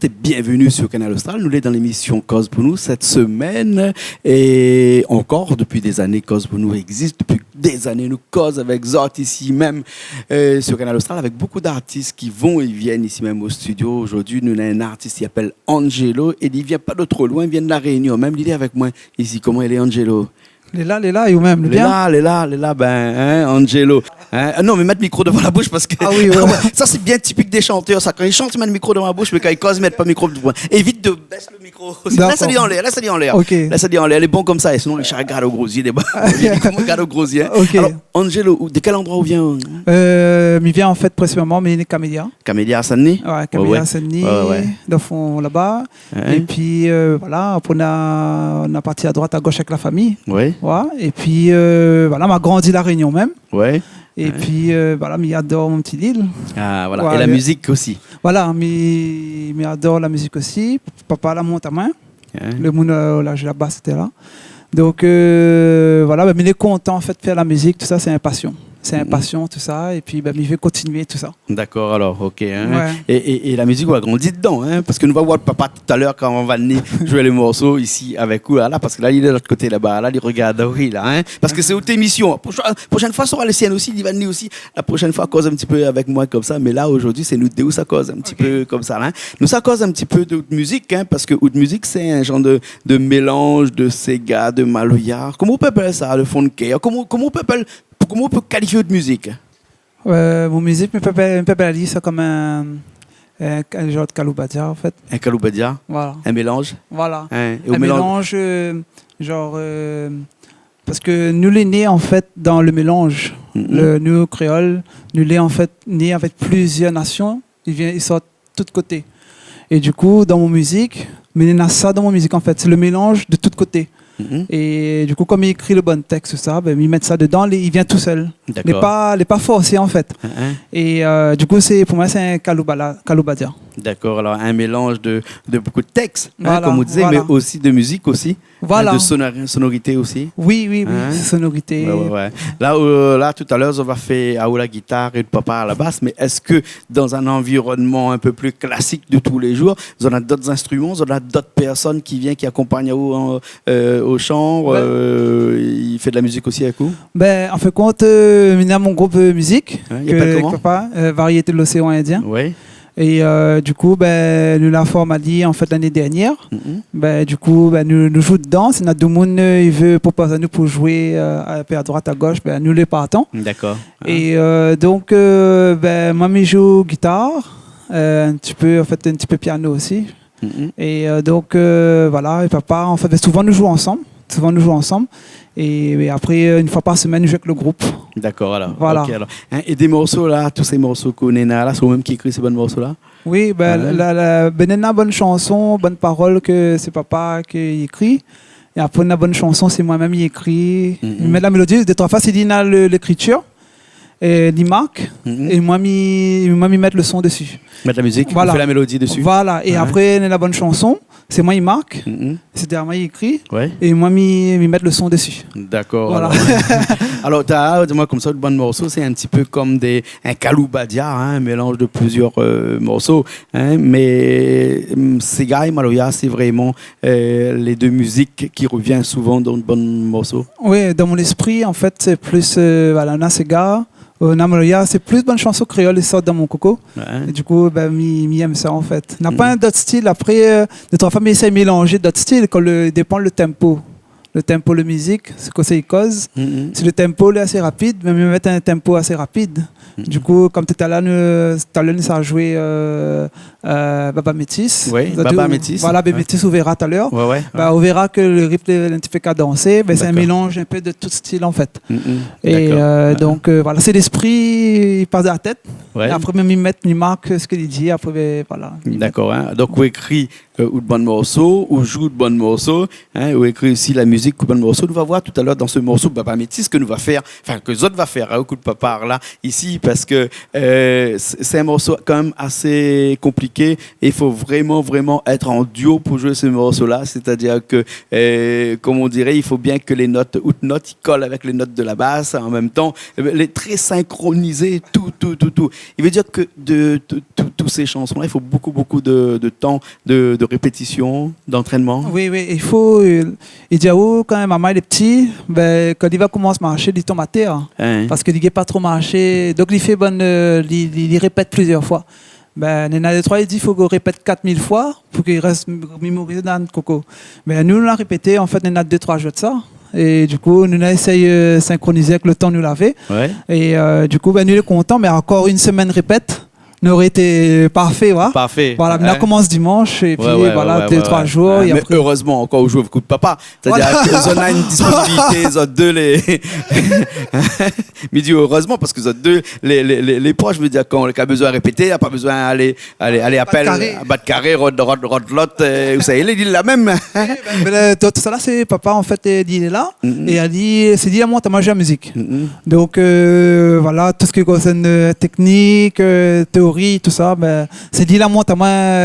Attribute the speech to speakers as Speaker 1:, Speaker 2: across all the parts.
Speaker 1: et bienvenue sur Canal Austral. Nous sommes dans l'émission Cause pour nous cette semaine et encore depuis des années, Cause pour nous existe. Depuis des années, nous cause avec Zot ici même sur Canal Austral avec beaucoup d'artistes qui vont et viennent ici même au studio. Aujourd'hui, nous avons un artiste qui s'appelle Angelo et il ne vient pas de trop loin, il vient de La Réunion. Même il est avec moi ici. Comment il est, Angelo?
Speaker 2: Il est là, et ou même, le bien.
Speaker 1: Il est là, ben, Angelo. Non, mais mettre le micro devant la bouche parce que ça c'est bien typique des chanteurs. Ça, quand ils chantent, ils mettent le micro devant la bouche, mais quand ils causent, ils mettent pas le micro devant. Évite de baisser le micro. Laisse ça dire en l'air,
Speaker 2: Okay.
Speaker 1: Laisse ça dire en l'air. Elle est bon comme ça. Et sinon, Richard regarde au grosier des bas. Regarde au grosier.
Speaker 2: Okay.
Speaker 1: Alors, Angelo, de quel endroit vient?
Speaker 2: Il vient en fait principalement, mais il est Camélia.
Speaker 1: Camélia à Saint-Denis?
Speaker 2: Ouais, Camélia à Saint-Denis, dans le fond là-bas. Et puis voilà, après on a parti à droite, à gauche avec la famille.
Speaker 1: Oui.
Speaker 2: Ouais. Et puis voilà, m'a grandi La Réunion même.
Speaker 1: Ouais.
Speaker 2: Et puis voilà, mais adore mon petit Lille.
Speaker 1: Ah voilà.
Speaker 2: Ouais,
Speaker 1: et la musique aussi.
Speaker 2: Voilà, mais adore la musique aussi. Papa la monte à main. Le monde là-bas c'était là. Donc voilà, mais il est content en fait de faire la musique, tout ça, c'est une passion. C'est une passion, tout ça, et puis il veut continuer tout ça.
Speaker 1: D'accord, alors, ok.
Speaker 2: Ouais.
Speaker 1: Et la musique, on va grandir dedans, parce que nous allons voir le papa tout à l'heure quand on va venir jouer les morceaux ici avec vous, là, parce que là, il est de l'autre côté là-bas, là, il regarde, oui, là, parce que c'est votre émission. Prochaine fois, ça sera le sien aussi, il va venir aussi. La prochaine fois, cause un petit peu avec moi comme ça, mais là, aujourd'hui, c'est nous deux où ça cause un petit peu comme ça, là. Nous, ça cause un petit peu de musique, parce que de musique, c'est un genre de mélange de Sega, de Maloya. Comment on peut appeler ça, le funky? Comment on peut qualifier votre musique?
Speaker 2: Mon musique, on peut dire ça comme un genre de Kaloubadia, en fait.
Speaker 1: Un Kaloubadia?
Speaker 2: Voilà.
Speaker 1: Un mélange?
Speaker 2: Voilà.
Speaker 1: Et
Speaker 2: un mélange, parce que nous, les nés, en fait, dans le mélange, nous, créoles, nous, les, en fait, nés avec plusieurs nations, ils sortent de tous côtés. Et du coup, dans mon musique, mais il y a ça dans mon musique, en fait. C'est le mélange de tous côtés. Et du coup, comme il écrit le bon texte, ça, il met ça dedans, il vient tout seul. Il n'est pas forcé en fait. Et du coup, pour moi, c'est un Kaloubadia.
Speaker 1: D'accord, alors un mélange de beaucoup de textes,
Speaker 2: voilà,
Speaker 1: comme vous disiez, mais aussi de musique aussi,
Speaker 2: voilà.
Speaker 1: De sonorité aussi.
Speaker 2: Oui, sonorité.
Speaker 1: Ouais. Là, tout à l'heure, on va faire à la guitare et le papa à la basse, mais est-ce que dans un environnement un peu plus classique de tous les jours, on a d'autres instruments, on a d'autres personnes qui viennent, qui accompagnent au chant, il fait de la musique aussi avec vous?
Speaker 2: En fait, compte, il y a mon groupe musique,
Speaker 1: papa,
Speaker 2: Variété de l'océan Indien.
Speaker 1: Oui.
Speaker 2: Et du coup, nous l'avons formalisé en fait l'année dernière. Du coup, nous jouons dedans. Si tout le monde il veut proposer à nous pour jouer à droite, à gauche, nous les partons.
Speaker 1: D'accord.
Speaker 2: Et donc, moi, je joue guitare, un petit peu piano aussi. Et donc, voilà, et papa, en fait, souvent nous jouons ensemble. Et après, une fois par semaine, nous jouons avec le groupe.
Speaker 1: D'accord, alors.
Speaker 2: Voilà.
Speaker 1: Okay, alors. Et des morceaux là, tous ces morceaux qu'on est là, c'est vous-même qui écrit ces bons morceaux là?
Speaker 2: Oui, la bonne chanson, bonne parole que c'est papa qui écrit. Et après, la bonne chanson, c'est moi-même qui écrit. Il met la mélodie, des trois fois, c'est l'écriture. Et il marque. Et moi, je mets le son dessus.
Speaker 1: Mettre la musique,
Speaker 2: voilà.
Speaker 1: On fait la mélodie dessus.
Speaker 2: Voilà. Et après, la bonne chanson, c'est moi qui marque. C'est moi qui écrit.
Speaker 1: Ouais.
Speaker 2: Et moi, je mets le son dessus.
Speaker 1: D'accord.
Speaker 2: Voilà.
Speaker 1: Alors, dis-moi comme ça, le bon morceau, c'est un petit peu comme un Kaloubadia, un mélange de plusieurs morceaux. Mais Sega et Maloya, c'est vraiment les deux musiques qui reviennent souvent dans le bon morceau.
Speaker 2: Oui, dans mon esprit, en fait, c'est plus Sega. Namaloya, c'est plus bonne chanson créole et sort dans mon coco. Et du coup, j'aime ça en fait. N'a pas un d'autres style. Après, de trois femmes essaient de mélanger d'autres styles quand dépend le tempo. Le tempo, la musique, c'est quoi c'est cause. Si le tempo est assez rapide, même mettre un tempo assez rapide. Du coup, comme tout à l'heure, ça a joué Baba Métis.
Speaker 1: Oui, Baba Métis.
Speaker 2: Voilà, Baba Métis, on verra tout à l'heure. On verra que le rythme est un petit peu cadencé. C'est un mélange un peu de tout style en fait. Et donc, voilà, c'est l'esprit, il passe à la tête. Et après, même il marque ce qu'il dit. Après, voilà.
Speaker 1: D'accord. Donc, on écrit ou de bons morceaux, ou joue de bons morceaux, ou écrit aussi la musique musique, coup de morceau. Nous va voir tout à l'heure dans ce morceau Baba Métis que nous va faire, enfin que Zod va faire au coup de papa là ici parce que c'est un morceau quand même assez compliqué et il faut vraiment être en duo pour jouer ce morceau-là. C'est-à-dire que, comme on dirait, il faut bien que les notes ils collent avec les notes de la basse en même temps, les très synchronisés, tout. Il veut dire que de toutes ces chansons-là, il faut beaucoup de temps de répétition, d'entraînement.
Speaker 2: Oui, il faut. Il dit quand même, maman il est petit, ben, quand il va commencer à marcher, il tombe à terre. Parce qu'il n'a pas trop marché. Donc il fait il répète plusieurs fois. Ben, Nena de 3, il dit qu'il faut qu'on répète 4000 fois pour qu'il reste mémorisé dans le coco. Ben, nous, on l'a répété, en fait, Nena de 2-3 jours de ça. Et du coup, nous, on a essayé de synchroniser avec le temps nous l'avait.
Speaker 1: Ouais.
Speaker 2: Et du coup, ben, nous, on est contents, mais encore une semaine répète. N'aurait été parfait, ouais.
Speaker 1: Parfait.
Speaker 2: Voilà, mais là commence dimanche et puis voilà, 2-3 jours.
Speaker 1: Mais après... heureusement, encore au jour coup de papa. C'est-à-dire qu'ils ont une disponibilité, ils ont deux les. Mais dis heureusement parce que ils ont deux les proches, je veux dire, quand on a besoin de répéter, il n'y a pas besoin d'aller appel à bas de carré, rod l'autre, vous savez, il dit la même.
Speaker 2: Mais tout ça là, c'est papa en fait, il est là et elle dit, c'est dit à moi, t'as mangé la musique. Donc voilà, tout ce qui concerne technique, théorie, tout ça, ben, c'est dit là, moi,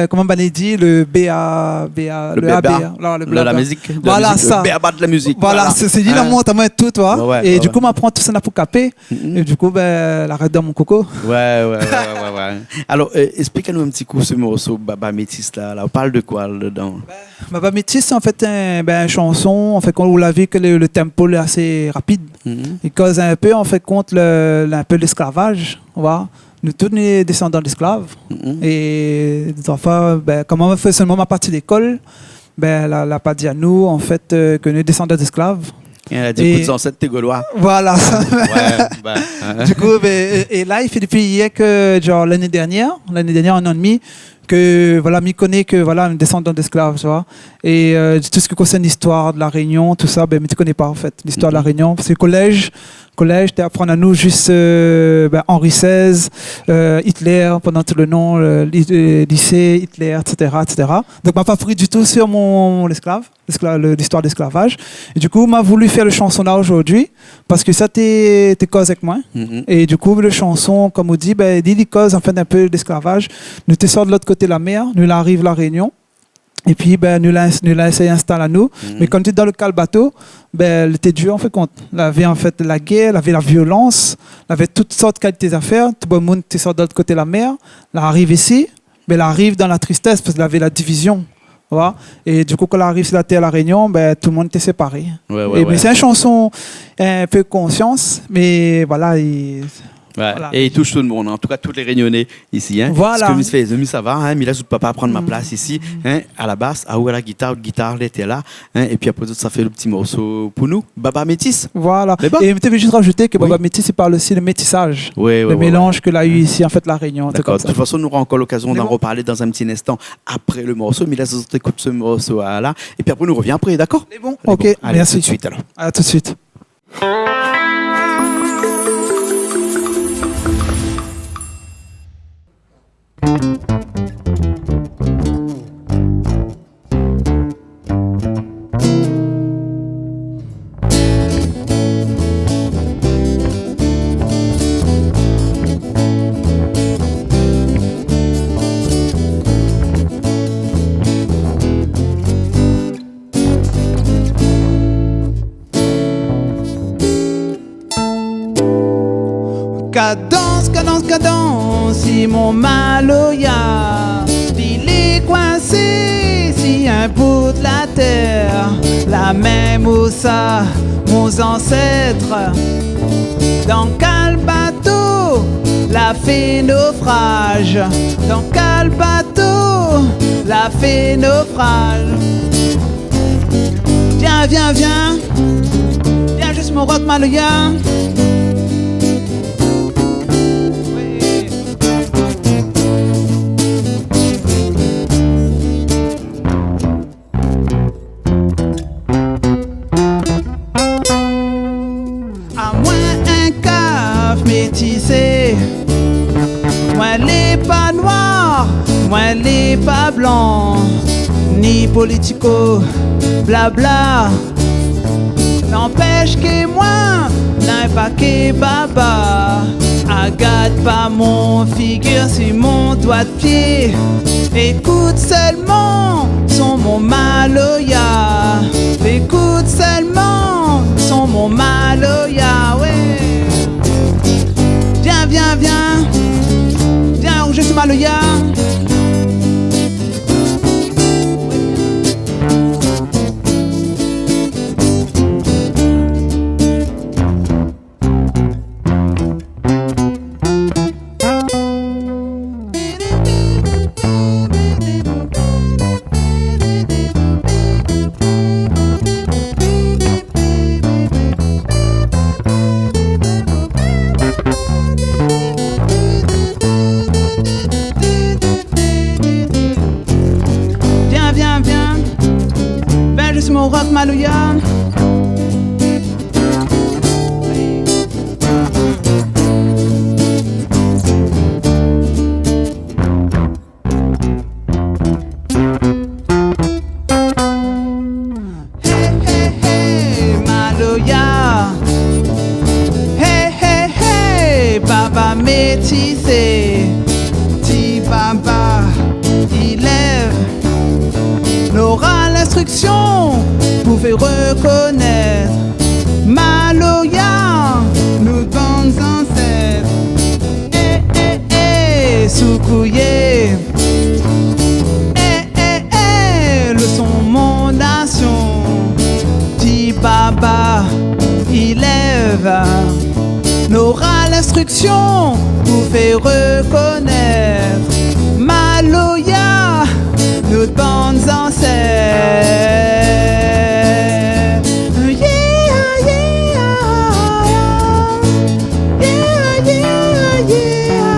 Speaker 2: comment on dit, le BA,
Speaker 1: le ABA, la musique,
Speaker 2: voilà ça.
Speaker 1: Le BA de la musique.
Speaker 2: Voilà, c'est dit là, moi, t'as tout, toi. Et du coup, m'apprend tout ça pour caper. Et du coup, ben, l'arrête dans mon coco.
Speaker 1: Ouais. Alors, explique-nous un petit coup ce morceau Baba Métis là. On parle de quoi dedans?
Speaker 2: Baba Métis, en fait, une chanson, en fait, quand vous l'avez que le tempo est assez rapide. Il cause un peu, en fait, contre un peu l'esclavage, voilà. Nous tous les descendants d'esclaves et des enfants, ben, comment on fait seulement ma partie d'école, ben, la pas dit à nous en fait que nous descendants d'esclaves.
Speaker 1: Et elle a dit que ancêtres t'es gaulois.
Speaker 2: Voilà. Du coup, ben, et là il fait depuis hier que genre l'année dernière, un an et demi, que voilà, m'y connaît que voilà, un descendant d'esclaves, tu vois. Et tout ce qui concerne l'histoire de la Réunion, tout ça, ben, mais tu connais pas en fait l'histoire de la Réunion. C'est collège, tu apprends à nous juste Henri XVI, Hitler pendant tout le nom, lycée, Hitler, etc. Donc m'a pas pris du tout sur l'histoire de l'esclavage. Et du coup, m'a voulu faire le chanson là aujourd'hui parce que ça t'es cause avec moi. Et du coup, le chanson, comme on dit, ben, il cause en fait un peu d'esclavage. Nous te sort de l'autre côté de la mer, nous arrive la Réunion. Et puis, ben, nous l'a essayé d'installer à nous. Mais quand tu es dans le cas bateau, ben, c'était dur, en fait, compte. Il avait, en fait, la guerre, il avait la violence, il avait toutes sortes de qualités à faire. Tout le monde qui sort de l'autre côté de la mer, il arrive ici, mais il arrive dans la tristesse parce qu'il avait la division. Voilà. Et du coup, quand il arrive sur la terre à la Réunion, ben, tout le monde était séparé. Mais c'est une chanson un peu conscience, mais voilà.
Speaker 1: Voilà. Et il touche tout le monde, en tout cas tous les Réunionnais ici. Hein.
Speaker 2: Voilà.
Speaker 1: Ce que je fais, ça va, hein, mais là, je ne peux pas prendre ma place ici, hein, à la basse, à la guitare, elle était là, hein, et puis après, ça fait le petit morceau pour nous, Baba Métis.
Speaker 2: Voilà. Et je vais juste rajouter que Baba Métis, il parle aussi de métissage, le mélange que l'a eu ici, en fait, la Réunion.
Speaker 1: D'accord. De toute façon, nous aurons encore l'occasion d'en reparler dans un petit instant après le morceau, mais là, on écoute ce morceau là, et puis après, nous revient après, d'accord?
Speaker 2: C'est bon. Ok,
Speaker 1: allez,
Speaker 2: merci.
Speaker 1: À tout de suite alors.
Speaker 2: À tout de suite. Cadence, si mon maloya, il est coincé, si un bout de la terre, la même où ça, mon ancêtre, dans quel bateau, la fait naufrage, dans quel bateau, la fait naufrage. Viens, juste mon rock maloya. Moi les pas noirs, moi les pas blancs, ni politico, blabla. n'empêche que moi, n'a pas que baba. Agate pas mon figure sur mon doigt de pied. Écoute seulement son mon maloya. Écoute seulement son mon maloya, ouais. Viens, viens, viens. Viens où je suis maloya. Mon rock maloya. Hey hey hey maloya. Hey hey hey baba métissé. Ti baba il lève. N'aura l'instruction, pouvez reconnaître Maloya, nous bonnes ancêtres. Eh eh eh, Soukouye. Eh eh eh, le son mon nation. Dit baba, il lève. N'aura l'instruction, pouvez reconnaître Maloya, nos bonnes ancêtres. Yeah, yeah, yeah, yeah, yeah.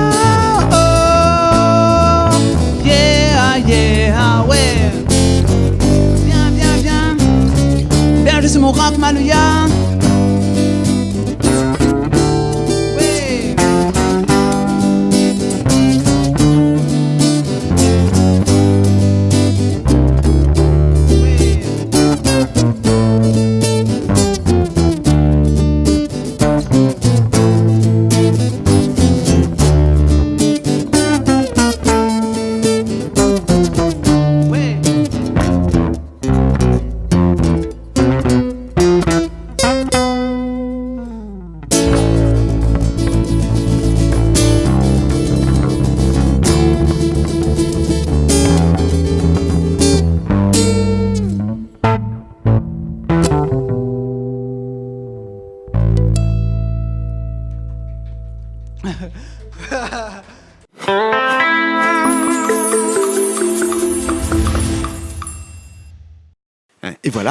Speaker 2: Oh, yeah, yeah, ouais. Viens, viens, viens. Viens, je suis mon rock maloya.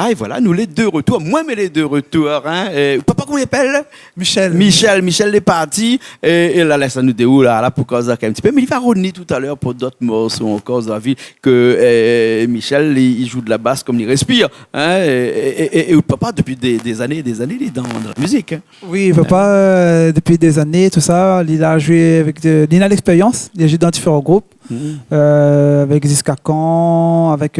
Speaker 1: Et voilà, nous les deux retours, moi mais les deux retours. Hein. Papa, comment il appelle?
Speaker 2: Michel.
Speaker 1: Michel est parti. Et là, laisse nous déroule là pour cause un petit peu. Mais il va revenir tout à l'heure pour d'autres morceaux en cause de la vie que Michel, il joue de la basse comme il respire. Hein. Et papa, depuis des années, il est dans la musique. Hein.
Speaker 2: Oui, papa, depuis des années, tout ça, il a joué avec il a l'expérience, il a joué dans différents groupes. Avec Ziskakan, avec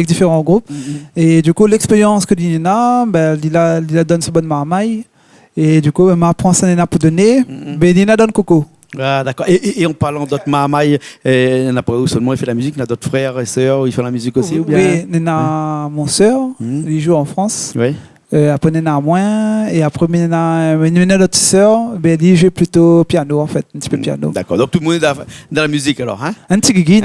Speaker 2: différents groupes. Et du coup, l'expérience que Nina, il a donné ce bonne marmaille. Et du coup, il m'apprend ça Nina pour donner. Mais Nina donne coco.
Speaker 1: Ah, d'accord. Et en parlant d'autres marmailles, il n'a pas seulement il fait la musique, il a d'autres frères et sœurs, il fait la musique aussi ou bien?
Speaker 2: Oui, Nina, mon sœur, il joue en France.
Speaker 1: Oui.
Speaker 2: Après Nina moins et après Nina notre sœur, il joue plutôt piano en fait, un petit peu piano.
Speaker 1: D'accord. Donc tout le monde est dans la musique alors, hein?
Speaker 2: Un petit guiguine.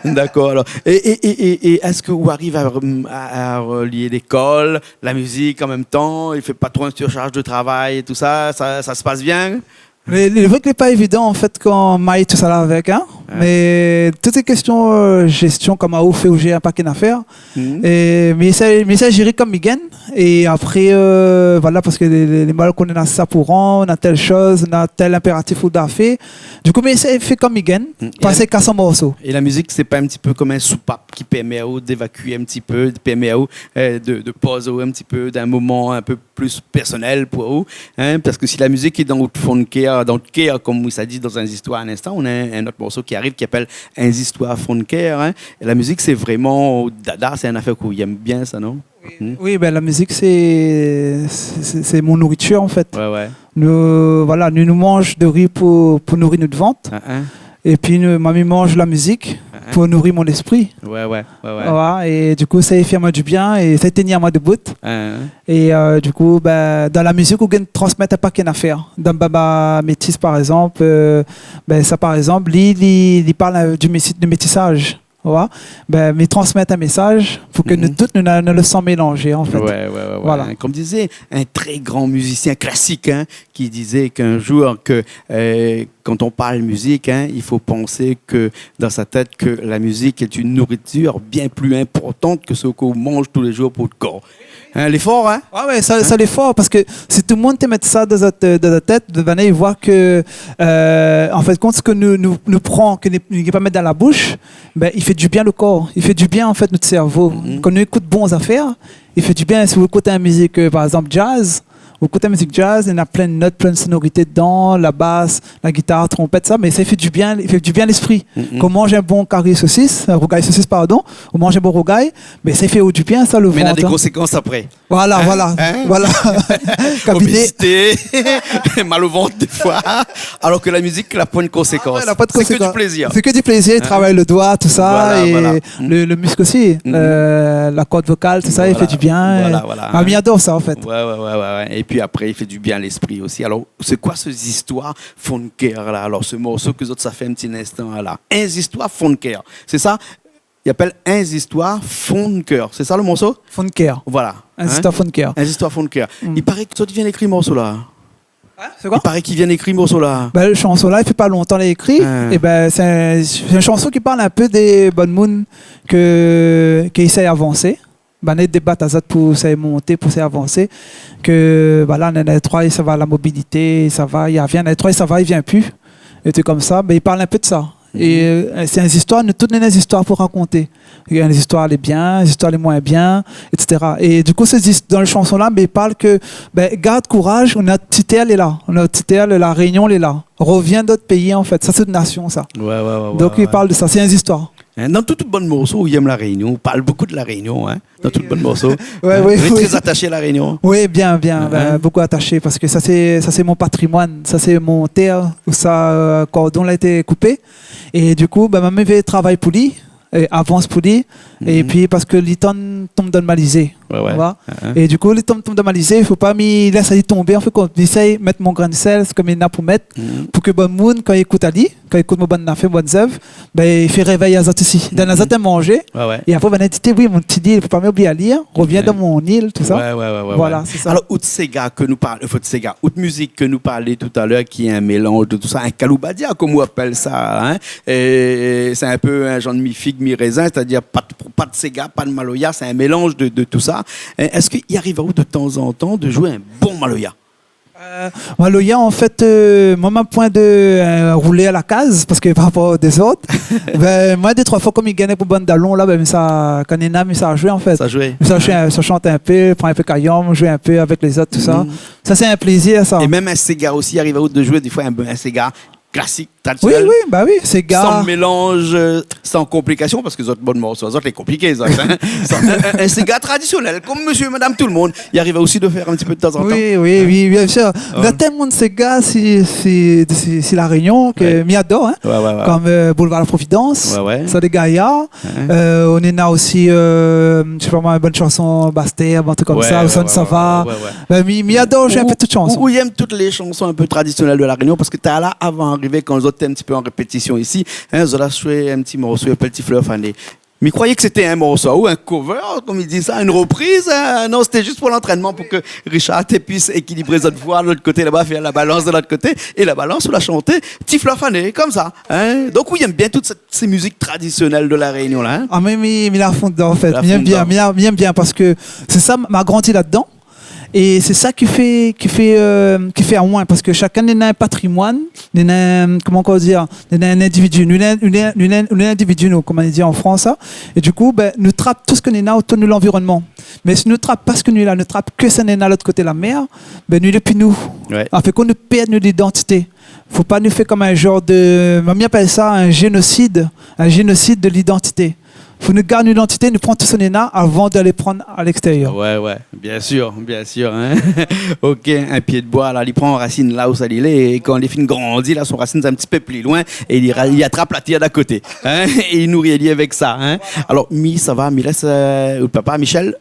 Speaker 1: D'accord. Alors. Et est-ce que vous arrivez à relier l'école, la musique en même temps? Il fait pas trop une surcharge de travail et tout ça, ça se passe bien?
Speaker 2: Le vrai que n'est pas évident en fait quand maille tout ça là avec, hein. Ouais. Mais toutes ces questions gestion comme à où fait où j'ai un paquet d'affaires. Mais ça gérer comme Migan et après voilà parce que les mal qu'on a ça pour rendre, on a telle chose, on a tel impératif ou d'affaires. Du coup mais ça fait comme Migan, passer qu'à son morceau.
Speaker 1: Et la musique c'est pas un petit peu comme un soupape qui permet d'évacuer un petit peu, permet de poser un petit peu d'un moment un peu plus personnel pour vous, hein, parce que si la musique est dans votre fond de cœur, comme ça dit dans un histoire à l'instant, on a un autre morceau qui arrive qui s'appelle un histoire fond de cœur, hein, et la musique c'est vraiment dada, c'est une affaire que vous aimez bien ça, non?
Speaker 2: Oui, Oui, ben, la musique, c'est mon nourriture, en fait.
Speaker 1: Ouais.
Speaker 2: Nous mangeons de riz pour nourrir notre ventre. Et puis, mamie mange la musique pour nourrir mon esprit.
Speaker 1: Ouais.
Speaker 2: Voilà, et du coup, ça fait moi du bien et ça tenir moi debout. Et du coup, ben, dans la musique, on peut transmettre un paquet d'affaires. Dans Baba Métis, par exemple, ça, par exemple, il parle du métissage. Voilà. Ben, mais transmettre un message pour que nous tous nous le sens mélanger, en fait.
Speaker 1: Ouais.
Speaker 2: Voilà.
Speaker 1: Comme disait un très grand musicien classique, qui disait qu'un jour que quand on parle musique, il faut penser que dans sa tête que la musique est une nourriture bien plus importante que ce qu'on mange tous les jours pour le corps. L'effort, hein? Ah
Speaker 2: ouais, ça l'effort, parce que si tout le monde te met ça dans la tête, de venir voir que, en fait, compte ce que nous prend, que nous ne pas mettre dans la bouche, ben, il fait du bien le corps, il fait du bien, en fait, notre cerveau. Quand nous écoutons bonnes affaires, il fait du bien. Si vous écoutez la musique, par exemple, jazz, vous écoutez la musique jazz, il y a plein de notes, plein de sonorités dedans, la basse, la guitare, trompette, ça, mais ça fait du bien, il fait du bien l'esprit. Quand on mange un bon rogaille saucisse, on mange un bon rogaille, mais ça fait du bien, ça, le ventre.
Speaker 1: Mais il y a des conséquences après.
Speaker 2: Voilà.
Speaker 1: Obésité, mal au ventre des fois, alors que la musique n'a pas une conséquence. C'est que du plaisir.
Speaker 2: C'est que du plaisir, il travaille le doigt, tout ça, le muscle aussi, la corde vocale, tout ça, il fait du bien. Mamie adore ça, en fait.
Speaker 1: Ouais. Et puis après, il fait du bien à l'esprit aussi. Alors, c'est quoi ces histoires Fonker là? Alors, ce morceau que les autres, ça fait un petit instant là. Un histoire Fonker. C'est ça? Il appelle un histoire Fonker. C'est ça le morceau?
Speaker 2: Fonker.
Speaker 1: Voilà.
Speaker 2: Un histoire Fonker.
Speaker 1: Un histoire Fonker. Il paraît que toi, tu viens d'écrire ce morceau là.
Speaker 2: C'est quoi?
Speaker 1: Il paraît qu'il vient d'écrire ce morceau là.
Speaker 2: Le chanson là, il fait pas longtemps qu'il l'a écrit. Et c'est une chanson qui parle un peu des bonnes moons qui essayent d'avancer. Les débats pour monter, pour avancer, que voilà, dans les trois, ça va la mobilité, ça va, il vient dans les trois, ça va, il vient plus, et tout comme ça. Mais il parle un peu de ça. Et c'est des histoires, toutes les histoires pour raconter. Il y a des histoires les bien, des histoires les moins bien, etc. Et du coup, dans la chanson là, il parle que garde courage, on a petite terre est là, on a petite terre, la Réunion elle est là. Reviens d'autres pays en fait, ça c'est une nation ça.
Speaker 1: Ouais.
Speaker 2: Donc il parle de ça, c'est une histoire.
Speaker 1: Dans tout bon morceau, il aime la Réunion. On parle beaucoup de la Réunion, dans tout bon morceau.
Speaker 2: Oui.
Speaker 1: Très attaché à la Réunion.
Speaker 2: Oui, bien. Beaucoup attaché parce que ça c'est mon patrimoine, ça c'est mon terre où ça cordon a été coupé. Et du coup, ma mère travaille pour lui, avance pour lui, et puis parce que les temps tombent dans le Malisé. Et du coup, les temps tombent dans le Malisé, il ne faut pas me laisser tomber. En fait, quand j'essaye de mettre mon grain de sel, comme il y en a pour mettre, pour que bon monde, quand il écoute Ali, quand il écoute mon bonne affaire, bonnes œuvres, il fait réveiller à Zat ici. Dans la Zat à manger. Et après, il dit, oui, mon petit dit, il ne faut pas m'oublier à lire, reviens dans mon île, tout ça. Voilà, c'est ça.
Speaker 1: Alors, outre ces gars que nous parlons, outre musique que nous parlions tout à l'heure, qui est un mélange de tout ça, un kaloubadia, comme on appelle ça, et c'est un peu un genre de mi-figue, mi-raisin, c'est-à-dire pas de Sega, pas de Maloya, c'est un mélange de tout ça. Est-ce qu'il arrive à vous de temps en temps de jouer un bon Maloya?
Speaker 2: Maloya, en fait, moi, ma point de rouler à la case, parce que par rapport aux autres, moi, des trois fois, comme il gagnait pour bande d'allons, là, ça, quand il a ça a joué, en fait. Ça chante un peu, prend un peu caillon, jouer un peu avec les autres, tout ça. Ça, c'est un plaisir, ça.
Speaker 1: Et même un Sega aussi arrive à vous de jouer, des fois, un Sega classique, traditionnel.
Speaker 2: Oui, c'est gars.
Speaker 1: Sans mélange, sans complication, parce que les autres bonnes morceaux, les autres, les compliqués, un Sega traditionnel, comme monsieur et madame tout le monde, il arrive aussi de faire un petit peu de temps en temps.
Speaker 2: Oui, bien sûr. Il y a tellement de Sega, c'est la Réunion, que m'y adore, comme Boulevard de la Providence, ça des Gaïa. On a aussi, je sais pas moi, une bonne chanson, Bastère, un truc comme ça, ça va. M'y adore, j'ai un peu toutes chansons.
Speaker 1: Oui, j'aime toutes les chansons un peu traditionnelles de la Réunion, parce que t'es là avant d'arriver quand les autres étaient un petit peu en répétition ici. Zola joué un petit morceau, un petit fleur fané. Mais croyez que c'était un morceau ou un cover, comme il dit ça, une reprise. Non, c'était juste pour l'entraînement, pour que Richard puisse équilibrer notre voix de l'autre côté là-bas, faire la balance de l'autre côté, et la balance ou la chanter, petit fleur fané, comme ça. Donc oui, il aime bien toutes ces musiques traditionnelles de la Réunion là.
Speaker 2: Ah mais il la fond dedans en fait. Il aime bien parce que c'est ça, m'a grandi là-dedans. Et c'est ça qui fait à moins, parce que chacun a un patrimoine, comment on dire, un individu, un individu, comme on dit en France, ça. Et du coup, nous trappe tout ce que nous avons autour de l'environnement. Mais si nous trappe pas ce que nous avons, nous trappe que ça n'est à l'autre côté de la mer, nous depuis nous. En fait, qu'on nous perd notre identité. Faut pas nous faire comme un genre de, on appelle ça un génocide de l'identité. faut nous garder une identité, nous prendre tout son état avant d'aller prendre à l'extérieur.
Speaker 1: Ouais, bien sûr. Hein. Ok, un pied de bois, là, il prend racine là où ça il est, et quand les filles grandissent, là, son racine est un petit peu plus loin, et il attrape la tire d'à côté. Hein, et il nourrit avec ça. Hein. Alors, ça va, laisse papa, Michel,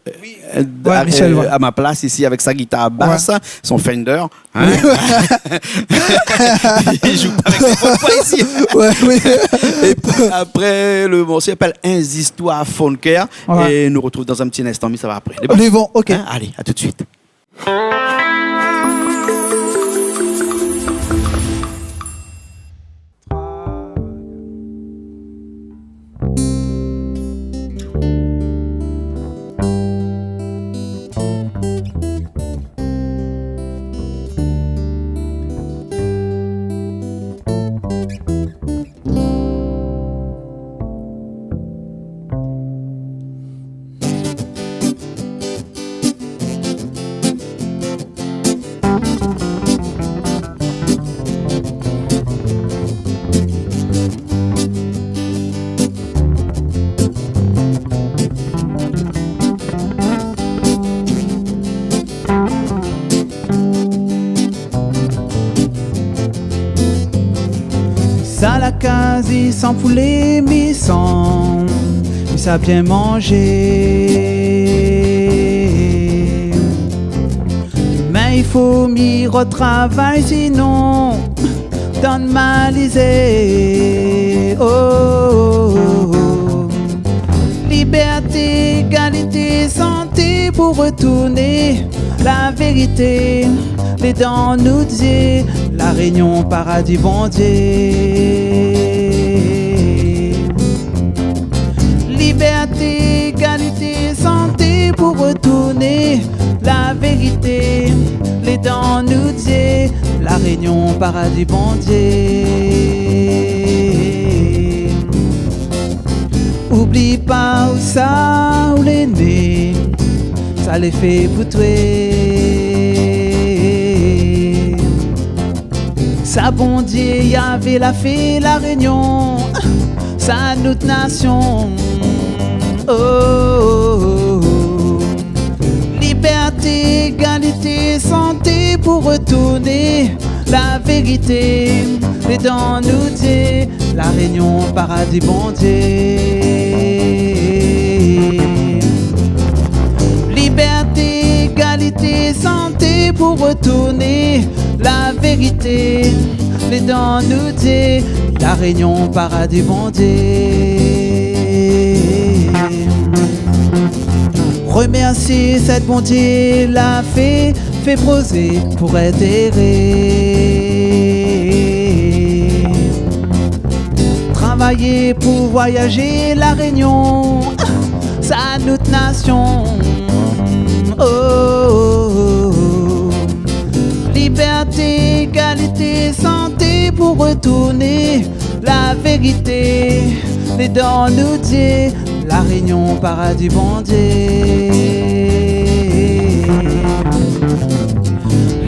Speaker 2: Michel,
Speaker 1: à ma place ici avec sa guitare basse, son Fender. Hein. Il joue pas avec ses points ici. Et puis après, le morceau s'appelle Un histoire funker. Et nous retrouve dans un petit instant, mais ça va après.
Speaker 2: On est bon, ok.
Speaker 1: Hein, allez, à tout de suite.
Speaker 2: Ça la quasi sans poulet, mais ça bien manger. Mais il faut m'y retravailler, sinon donne malisé. Oh. Liberté, égalité, santé pour retourner la vérité. Les dents nous disaient la réunion paradis bon Dieu. Liberté, égalité, santé pour retourner la vérité. Les dents nous disaient la réunion paradis bon Dieu. Oublie pas où ça où les nés, ça les fait pour toi. Ça bon Dieu, y avait la fée, la réunion, ça notre nation. Oh. Liberté, égalité, santé pour retourner la vérité. Les dents nous disent la réunion paradis bon Dieu. Liberté, égalité, santé pour retourner la vérité. Les dents nous disent la réunion paradis bon Dieu. Remercier cette bon Dieu la fait broser pour adhérer. Travailler pour voyager la réunion, ça notre nation. Oh. Liberté, égalité, santé pour retourner la vérité. Les dents nous disent la réunion paradis bon Dieu.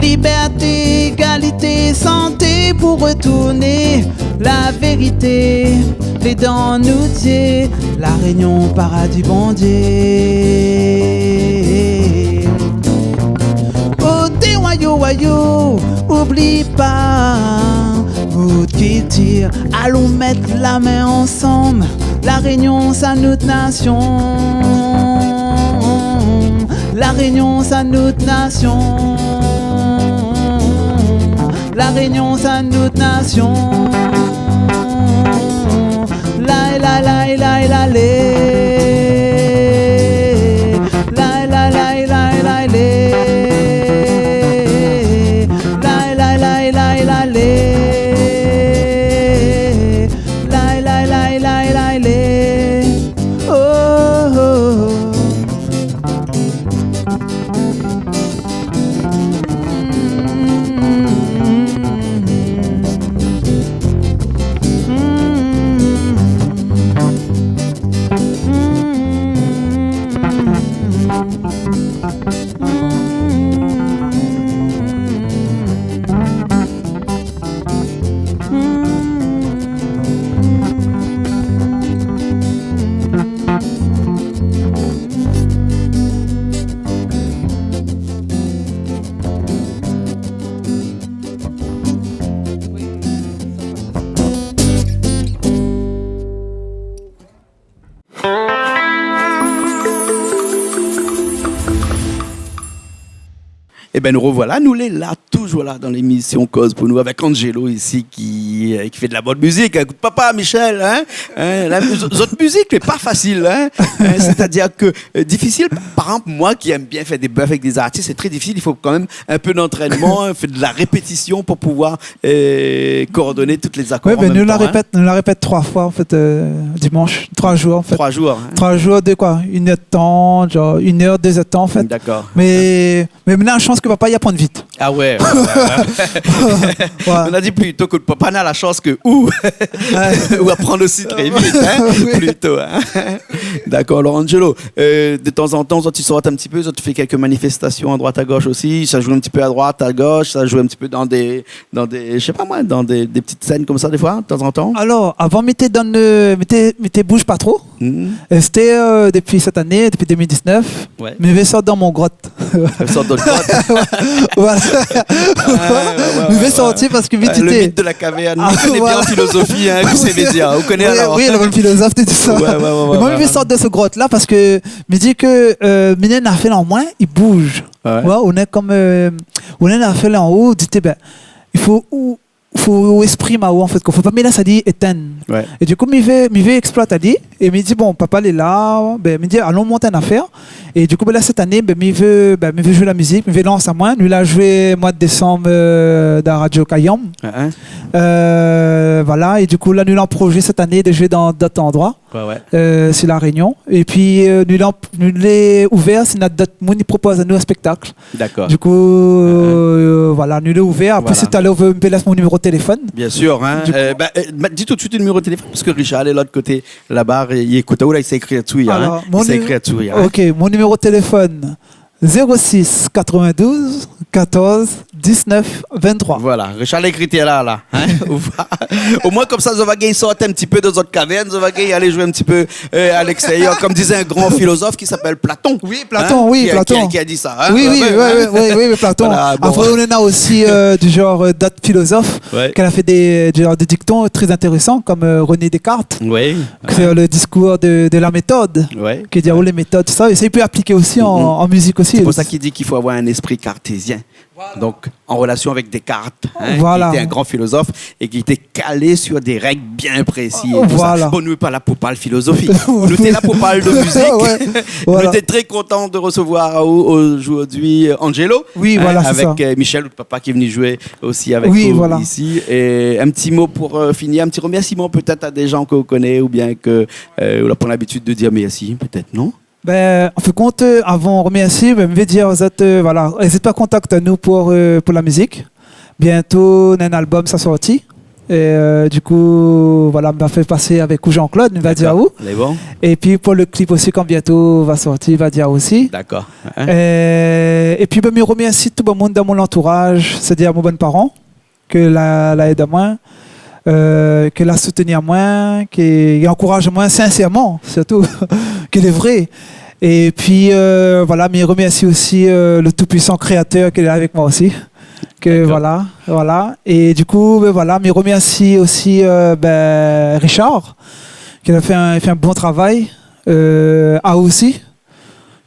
Speaker 2: Liberté, égalité, santé pour retourner la vérité. Les dents nous disent la réunion paradis bon Dieu. Oh t'es wayo, oublie pas vous qui tire. Allons mettre la main ensemble. La réunion, ça notre nation. La réunion, ça notre nation. La réunion, ça notre nation. La la la la la la. La la la la la la. La la la la la la.
Speaker 1: Et ben nous revoilà, nous les là, toujours là dans l'émission Cause pour nous, avec Angelo ici qui fait de la bonne musique. Écoute, papa, Michel, votre musique n'est pas facile. C'est-à-dire que difficile, par exemple, moi qui aime bien faire des bœufs avec des artistes, c'est très difficile. Il faut quand même un peu d'entraînement, faire de la répétition pour pouvoir coordonner toutes les accords.
Speaker 2: Oui, nous la répète 3 fois en fait, dimanche, 3 jours en fait.
Speaker 1: 3 jours.
Speaker 2: 3 jours de quoi? 1 heure de temps, genre 1 heure, 2 heures de temps en fait.
Speaker 1: D'accord.
Speaker 2: Mais maintenant, chance que papa y apprenne vite.
Speaker 1: Ah ouais.
Speaker 2: Ouais.
Speaker 1: On a dit plutôt que papa n'a la chance que ou apprendre aussi très vite,
Speaker 2: Oui.
Speaker 1: plutôt. D'accord. Alors Angelo, de temps en temps, tu sors un petit peu, tu fais quelques manifestations à droite à gauche aussi. Ça joue un petit peu à droite, à gauche, ça joue un petit peu dans des, je sais pas moi, dans des petites scènes comme ça des fois, de temps en temps.
Speaker 2: Alors, avant, mettez bouge pas trop. C'était depuis cette année, depuis 2019.
Speaker 1: Ouais.
Speaker 2: Mais je sors dans mon grotte.
Speaker 1: Une sorte de grotte.
Speaker 2: Voilà. Je vais sortir parce que vite
Speaker 1: Le mythe de la caverne. On connaît bien en philosophie, c'est média. On connaît alors.
Speaker 2: Oui, le même philosophe, tout ça. Mais moi, je vais sortir de ce grotte-là parce que je me dis que Minen a fait en moins, il bouge.
Speaker 1: Ouais.
Speaker 2: Ouais, on est comme on a fait en haut, dit ben il faut esprit ma en fait, qu'il faut pas mettre ça dit éteindre.
Speaker 1: Ouais.
Speaker 2: Et du coup, je vais exploiter dit et me dit bon, papa il est là, ben me dit allons monter une affaire. Et du coup, ben, là cette année, ben je veux jouer la musique, je vais lancer à moi, nous l'a joué mois de décembre dans Radio Cayam. Voilà, et du coup là nous l'avons projet cette année de jouer dans d'autres endroits. C'est la Réunion. Et puis nous l'avons ouvert, c'est notre monde qui propose à nous un spectacle.
Speaker 1: D'accord.
Speaker 2: Du coup voilà, nous l'avons ouvert. Après si tu allais me laisser mon numéro de téléphone.
Speaker 1: Bien sûr. Dis tout de suite le numéro de téléphone parce que Richard est de l'autre côté là-bas, il écoute où là il s'est écrit là-dessus. Il s'est écrit là-dessus.
Speaker 2: Ok, mon numéro de téléphone 06 92 14 19 23.
Speaker 1: Voilà, Richard l'écrit là. Au moins comme ça, Zovagay sort un petit peu de notre caverne, Zovagay aller jouer un petit peu à l'extérieur, comme disait un grand philosophe qui s'appelle Platon.
Speaker 2: Oui, Platon, Platon.
Speaker 1: Qui a dit ça.
Speaker 2: Oui, Platon.
Speaker 1: Voilà, bon.
Speaker 2: Après, on a aussi du genre d'autres philosophes qui a fait des dictons très intéressants, comme René Descartes.
Speaker 1: Oui.
Speaker 2: C'est le discours de la méthode, qui dit les méthodes, tout ça. Et ça, il peut appliquer aussi en musique aussi.
Speaker 1: C'est pour ça qu'il dit qu'il faut avoir un esprit cartésien. Voilà. Donc, en relation avec Descartes, qui était un grand philosophe et qui était calé sur des règles bien précises. Bon, nous n'est pas là pour parler philosophie. Nous sommes là pour parler de musique. Nous sommes très contents de recevoir aujourd'hui Angelo.
Speaker 2: Oui,
Speaker 1: avec Michel, notre papa, qui est venu jouer aussi avec nous ici. Et un petit mot pour finir, un petit remerciement peut-être à des gens que vous connaissez ou bien que vous avez l'habitude de dire merci, peut-être, non?
Speaker 2: Ben, en fait, compte, avant de remercier, je vais dire aux autres, voilà, n'hésitez pas à contacter nous pour la musique. Bientôt, un album, ça sorti. Et du coup, voilà, on va faire passer avec Jean-Claude, il va dire où.
Speaker 1: Bon.
Speaker 2: Et puis pour le clip aussi, quand bientôt va sortir, il va dire aussi.
Speaker 1: D'accord.
Speaker 2: Et puis, je remercie tout le monde dans mon entourage, c'est-à-dire mes bons parents, que l'a aidé à moi. Que l'a soutenu à moi, qui encourage moi sincèrement, surtout, qu'il est vrai. Et puis, voilà, mais remercie aussi le tout-puissant créateur qui est là avec moi aussi. Que voilà. Et du coup, voilà, mais remercie aussi Richard, qui a fait un bon travail, aussi,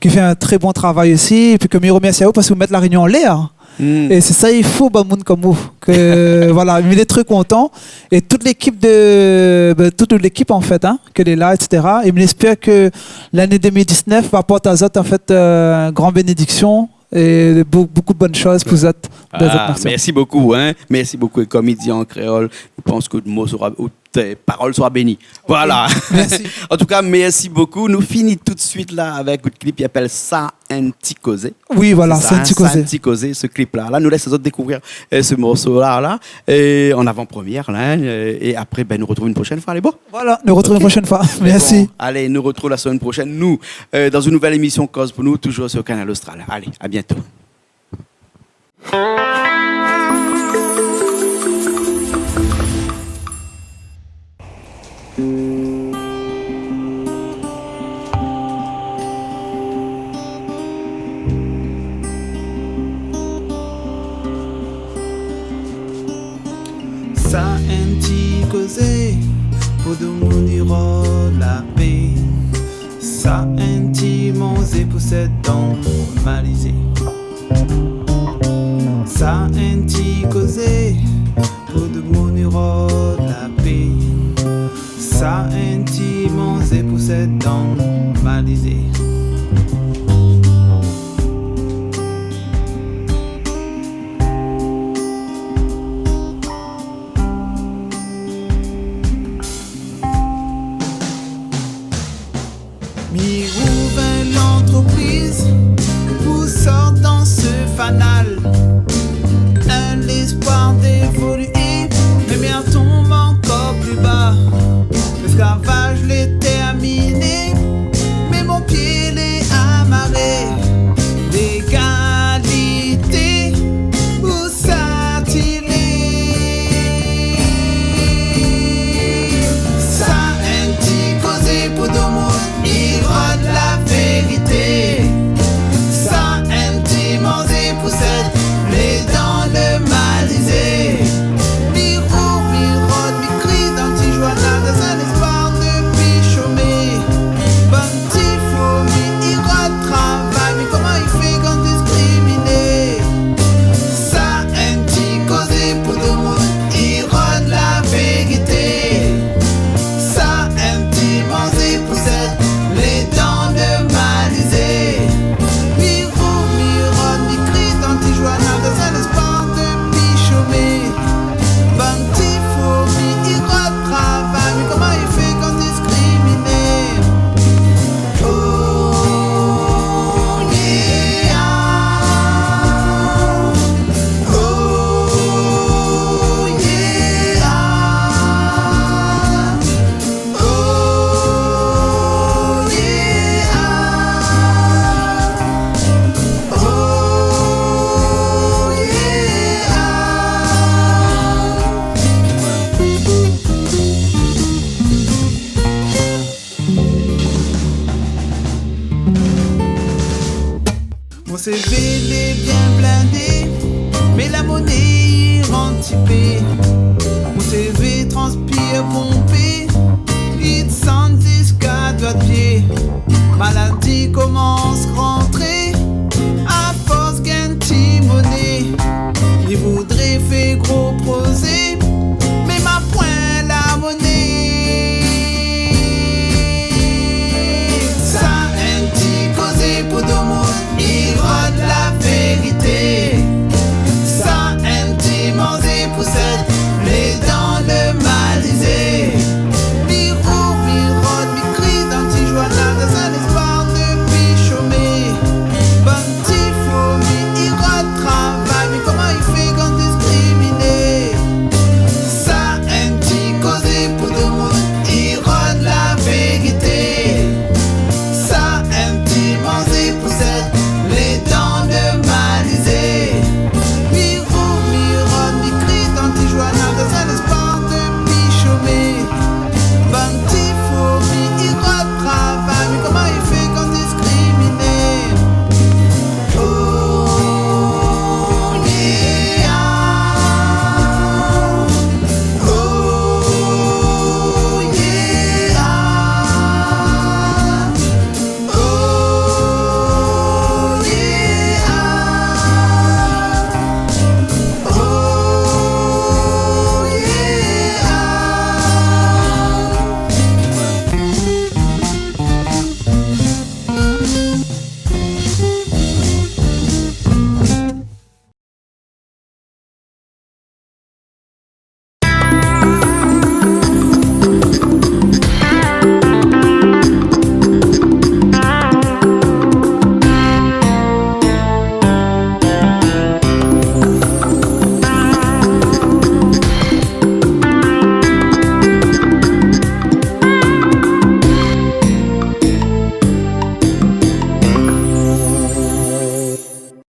Speaker 2: qui fait un très bon travail aussi. Et puis que me remercie à vous parce que vous mettez la Réunion en l'air. Et c'est ça, il faut un monde comme vous. Que, voilà, il est très content. Et toute l'équipe en fait, qu'elle est là, etc. Et il espère que l'année 2019 va apporter à Zot en fait une grande bénédiction et beaucoup de bonnes choses pour Zot.
Speaker 1: Merci beaucoup, merci beaucoup. Et comme il dit en créole, je pense que le mot sera, tes paroles soient bénies. Voilà.
Speaker 2: Merci.
Speaker 1: En tout cas, merci beaucoup. Nous finissons tout de suite là avec un clip qui appelle Ça Anticosé.
Speaker 2: Oui, voilà, Ça
Speaker 1: Anticosé, ce clip-là. Là, nous laisse les autres découvrir ce morceau-là, et en avant-première, là, et après, nous retrouvons une prochaine fois. Allez, bon.
Speaker 2: Voilà, nous retrouvons une prochaine fois. Merci.
Speaker 1: Bon, allez, nous retrouvons la semaine prochaine. Nous, dans une nouvelle émission Cause pour nous, toujours sur Canal Austral. Allez, à bientôt.
Speaker 3: Ça anti-causé pour devenir la paix. Ça anti-mangé pour cette dent normalisée. Ça ainsi causé pour de mon numéro de la paix. Ça ainsi mangé pour cette dent malisée. Mi ouvre l'entreprise pour sortir dans ce fanal. Un espoir d'évoluer, mais bien tombe encore plus bas. L'esclavage l'est terminé, mais mon pied l'est amarré. L'égalité, où ça-t-il est? Ça ainsi causé pour tout le monde, il rend la vérité. Ça ainsi mangé pour cette, les dents le malisé. Miro, miro, mi crise d'anti-joie, dans un espoir depuis chômé. Bon petit faux, mi ira de travail, mais comment il fait quand discriminé? Ça ainsi causé pour tout le monde, il rend la vérité. Ça ainsi mangé pour cette, les dents le malisé. Miro, miro, mi crise d'anti-joie, dans un espoir depuis chômé. Bon petit faux, mi ira de travail, mais comment il fait quand discriminé? Oh yeah. Oh yeah. Oh yeah. Mon CV l'est bien blindé, mais la monnaie rend typée. Mon CV transpire pompé, il sent jusqu'à doigt de pied. Maladie commence grand